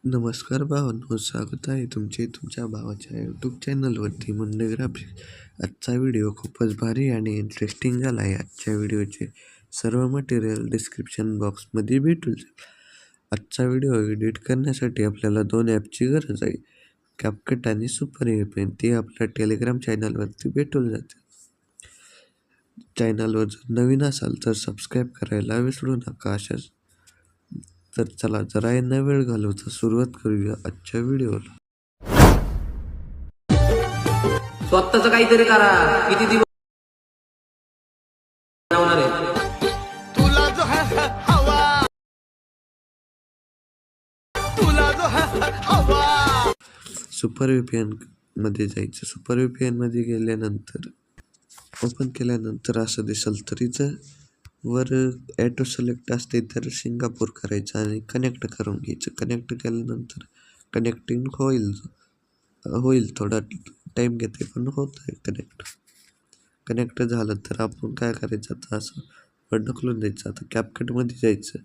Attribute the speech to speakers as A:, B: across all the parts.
A: नमस्कार भावांनो, स्वागत आहे तुमचे तुमच्या भावाच्या यूट्यूब चॅनलवरती मुंडे ग्राफिक्स. आजचा व्हिडिओ खूपच भारी आणि इंटरेस्टिंग झाला आहे. आजच्या व्हिडिओचे सर्व मटेरियल डिस्क्रिप्शन बॉक्समध्ये भेटून जाईल. आजचा व्हिडिओ एडिट करण्यासाठी आपल्याला 2 ॲपची गरज आहे, कॅपकट आणि सुपर एफएन. ते आपल्या टेलिग्राम चॅनलवरती भेटून जातील. चॅनलवर जर नवीन असाल तर सबस्क्राईब करायला विसरू नका. तर चला जरा न वेळ घालवता सुरुवात करूया आजच्या व्हिडिओला.
B: स्वतःच काहीतरी करा. किती दिवस बनवणार आहे?
C: तुला जो है हवा, तुला जो है हवा.
A: सुपर व्हीपीएन मध्ये जायचं. सुपर व्हीपीएन मध्ये गेल्यानंतर ओपन केल्यानंतर असं दिसेल, तर इथं वर ॲटो सिलेक्ट असते तर सिंगापूर करायचं आणि कनेक्ट करून घ्यायचं. कनेक्ट केल्यानंतर कनेक्टिंग होईल थोडा टाईम घेते, पण होत आहे कनेक्ट झालं तर आपण काय करायचं, आता असं ढकलून द्यायचं. आता कॅपकटमध्ये जायचं.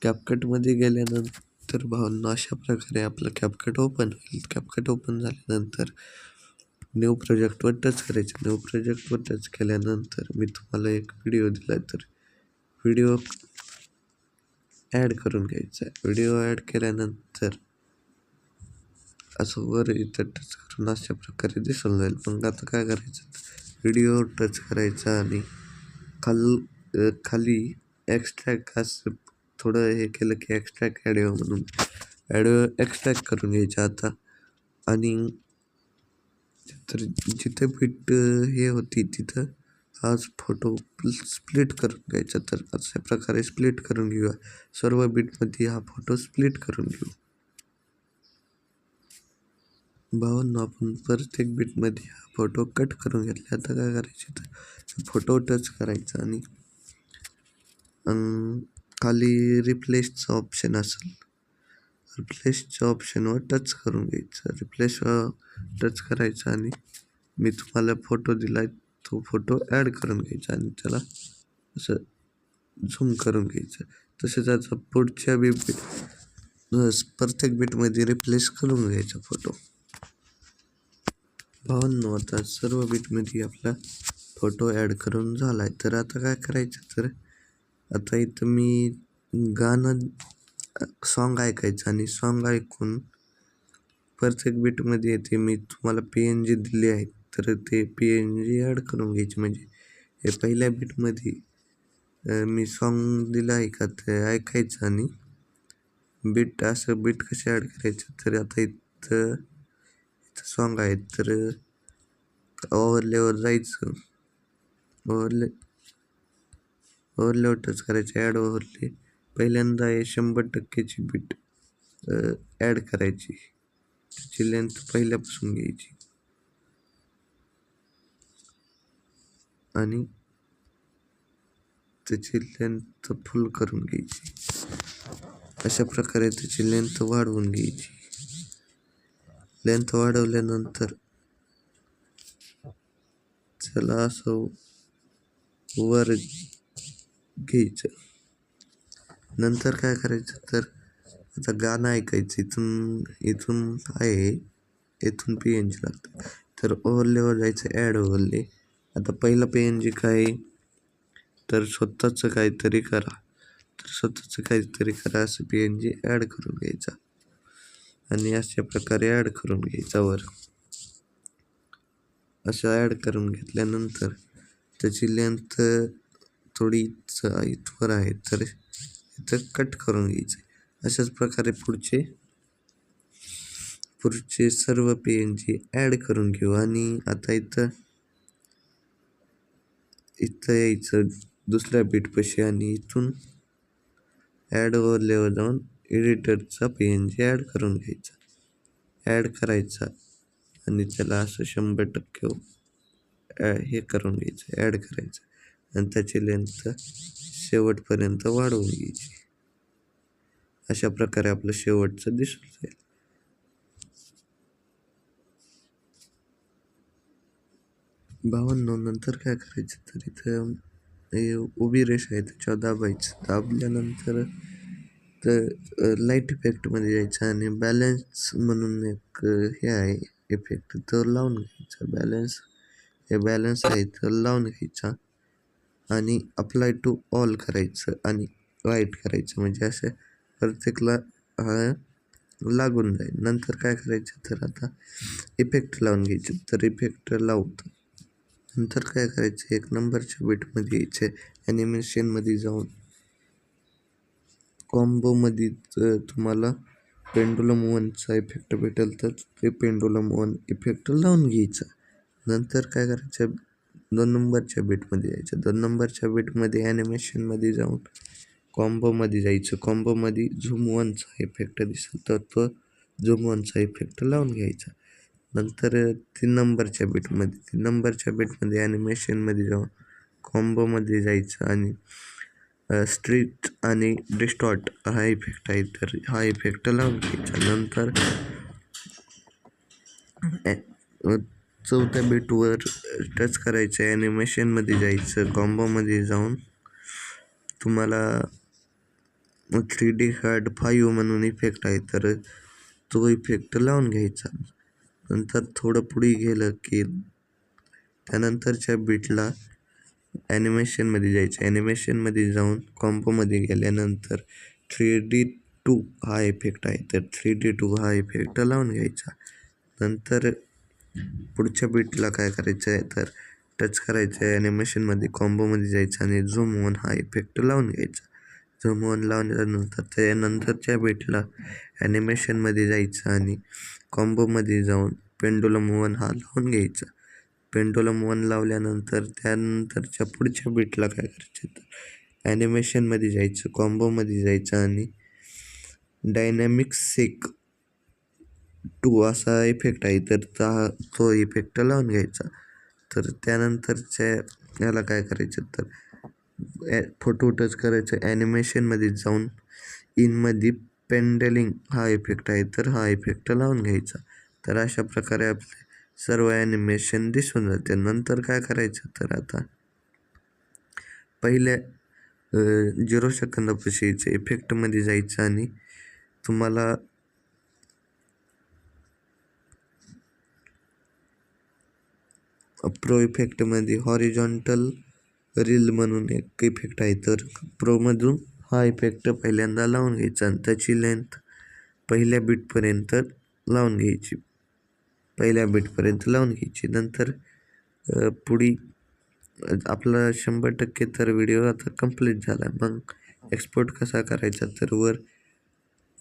A: कॅपकटमध्ये गेल्यानंतर भावांनो अशा प्रकारे आपलं कॅपकट ओपन होईल. कॅपकट ओपन झाल्यानंतर न्यू प्रोजेक्टवर टच करायचं. न्यू प्रोजेक्टवर टच केल्यानंतर मी तुम्हाला एक व्हिडिओ दिला, तर व्हिडिओ ॲड करून घ्यायचा आहे. व्हिडिओ ॲड केल्यानंतर असं वर इथं टच करून अशा प्रकारे दिसून जाईल. मग आता काय करायचं, व्हिडिओ टच करायचा आणि खाली एक्स्ट्रॅक्ट असं थोडं हे केलं की एक्स्ट्रॅक्ट ॲडिओ म्हणून ॲडिओ एक्स्ट्रॅक्ट करून घ्यायचं आता. आणि तर जिथे बीट हे होती तिथं आज फोटो स्प्लिट करून घ्यायचा. तर अशा प्रकारे स्प्लिट करून घेऊया. सर्व बीटमध्ये हा फोटो स्प्लिट करून घेऊ. भावांनो, आपण प्रत्येक बीटमध्ये हा फोटो कट करून घेतला. आता काय करायचे, तर फोटो टच करायचा आणि खाली रिप्लेसचं ऑप्शन असेल, रिप्लेसच्या ऑप्शनवर टच करून घ्यायचं. रिप्लेसवर टच करायचं आणि मी तुम्हाला फोटो दिला आहे तो फोटो ॲड करून घ्यायचा आणि त्याला असं झूम करून घ्यायचं. तसेच आता पुढच्या प्रत्येक बीटमध्ये रिप्लेस करून घ्यायचा फोटो. भावांनो, आता सर्व बीटमध्ये आपला फोटो ॲड करून झाला आहे. तर आता काय करायचं, तर आता इथं मी सॉन्ग ऐकायचं आणि सॉन्ग ऐकून प्रत्येक बीटमध्ये येते मी तुम्हाला PNG दिली आहे, तर ते PNG ॲड करून घ्यायची. म्हणजे हे पहिल्या बीटमध्ये मी सॉन्ग दिलं आहे का ते ऐकायचं आणि बीट कसे ॲड करायचं, तर आता इथं सॉन्ग आहेत तर ओव्हरलेवर जायचं. ओव्हरलेवर टच करायचं, ॲड ओव्हरले. पहिल्यांदा हे 100% बीट ॲड करायची. त्याची लेंथ पहिल्यापासून घ्यायची आणि त्याची लेंथ फुल करून घ्यायची. अशा प्रकारे त्याची लेंथ वाढवून घ्यायची. लेंथ वाढवल्यानंतर त्याला असं वर घ्यायचं. नंतर काय करायचं, तर आता गाणं ऐकायचं. इथून आहे, इथून PNG लागतं. तर ओव्हरलेवर जायचं, ॲड ओव्हरले. आता पहिला PNG काय, तर स्वतःचं काहीतरी करा असं PNG ॲड करून घ्यायचा आणि अशा प्रकारे ॲड करून घ्यायचा वर. असं ॲड करून घेतल्यानंतर त्याची लेंथ थोडी इथवर आहे, तर इथं कट करून घ्यायचं. अशाच प्रकारे पुढचे सर्व PNG ॲड करून घेऊ. आणि आता इथं यायचं दुसऱ्या बीटपाशी आणि इथून ॲड ओव्हरलेवर जाऊन एडिटरचा PNG ॲड करून घ्यायचा. ॲड करायचा आणि त्याला असं 100% हे करून घ्यायचं, ॲड करायचं आणि त्याची लेंथ शेवटपर्यंत वाढवून घ्यायची. अशा प्रकारे आपलं शेवटचं दिसून जाईल. भावांनो, नंतर काय करायचं, तर इथं उभी रेष आहे त्याच्यावर दाबायचं. दाबल्यानंतर तर लाईट इफेक्टमध्ये जायचं आणि बॅलन्स म्हणून एक हे आहे इफेक्ट, तो लावून घ्यायचा. बॅलन्स आहे तर लावून घ्यायचा आणि अप्लाय टू ऑल करायचं आणि राईट करायचं, म्हणजे असं प्रत्येकला लागून जाईल. नंतर काय करायचं तर आता इफेक्ट लावून घ्यायचे. तर इफेक्ट लावतो. नंतर काय करायचं, 1 नंबरच्या बिटमध्ये यायचे, ॲनिमेशनमध्ये जाऊन कॉम्बोमध्ये तुम्हाला पेंडुलम वनचा इफेक्ट भेटेल, तर ते पेंडुलम वन इफेक्ट लावून घ्यायचा. नंतर काय करायचं, 2 नंबरच्या बिटमध्ये यायचं. 2 नंबरच्या बिटमध्ये ॲनिमेशनमध्ये जाऊन कॉम्बोमध्ये जायचं. कॉम्बोमध्ये झूम वनचा इफेक्ट दिसेल तर तो झूम वनचा इफेक्ट लावून घ्यायचा. नंतर 3 नंबरच्या बिटमध्ये ॲनिमेशनमध्ये जाऊन कॉम्बोमध्ये जायचं आणि स्ट्रीट आणि डिस्टॉर्ट हा इफेक्ट आहे, तर हा इफेक्ट लावून घ्यायचा. नंतर 4थ्या बिटवर टच करायचं, ॲनिमेशनमध्ये जायचं. कॉम्बोमध्ये जाऊन तुम्हाला 3D हार्ड 5 म्हणून इफेक्ट आहे, तर तो इफेक्ट लावून घ्यायचा. नंतर थोडं पुढे गेलं की त्यानंतरच्या बिटला ॲनिमेशनमध्ये जायचं. ॲनिमेशनमध्ये जाऊन कॉम्बोमध्ये गेल्यानंतर 3D2 हा इफेक्ट आहे, तर 3D2 हा इफेक्ट लावून घ्यायचा. नंतर पुढच्या बिटला काय करायचं आहे तर टच करायचं आहे, ॲनिमेशनमध्ये कॉम्बोमध्ये जायचं आणि झूम वन हा इफेक्ट लावून घ्यायचा. झूम वन लावल्यानंतर त्यानंतरच्या बिटला ॲनिमेशनमध्ये जायचं आणि कॉम्बोमध्ये जाऊन पेंडुलम वन हा लावून घ्यायचा. पेंडुलम वन लावल्यानंतर त्यानंतरच्या पुढच्या बिटला काय करायचं तर ॲनिमेशनमध्ये जायचं, कॉम्बोमध्ये जायचं आणि डायनॅमिक सेक 2 असा इफेक्ट आहे, तर तो इफेक्ट लावून घ्यायचा. तर त्यानंतरच्या याला काय करायचं तर फोटो टच करायचं, ॲनिमेशनमध्ये जाऊन इनमध्ये पेंडलिंग हा इफेक्ट आहे, तर हा इफेक्ट लावून घ्यायचा. तर अशा प्रकारे आपले सर्व ॲनिमेशन दिसून जाते. नंतर काय करायचं तर आता पहिल्या 0 सेकंदापाशी यायचं, इफेक्टमध्ये जायचं आणि तुम्हाला प्रो इफेक्टमध्ये हॉरिझॉन्टल रील म्हणून एक इफेक्ट आहे, तर प्रोमधून हा इफेक्ट पहिल्यांदा लावून घ्यायचा आणि त्याची लेंथ पहिल्या बिटपर्यंत लावून घ्यायची. नंतर पुढे आपला 100% तर व्हिडिओ आता कंप्लीट झाला. मग एक्सपोर्ट कसा करायचा तर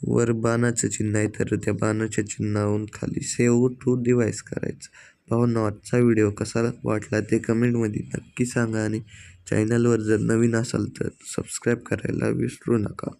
A: वर बाणाचं चिन्ह आहे, तर त्या बाणाच्या चिन्हावरून खाली सेव्ह टू डिव्हाइस करायचं. भावांनो, आजचा व्हिडिओ कसा वाटला ते कमेंटमध्ये नक्की सांगा आणि चॅनलवर जर नवीन असाल तर सबस्क्राईब करायला विसरू नका.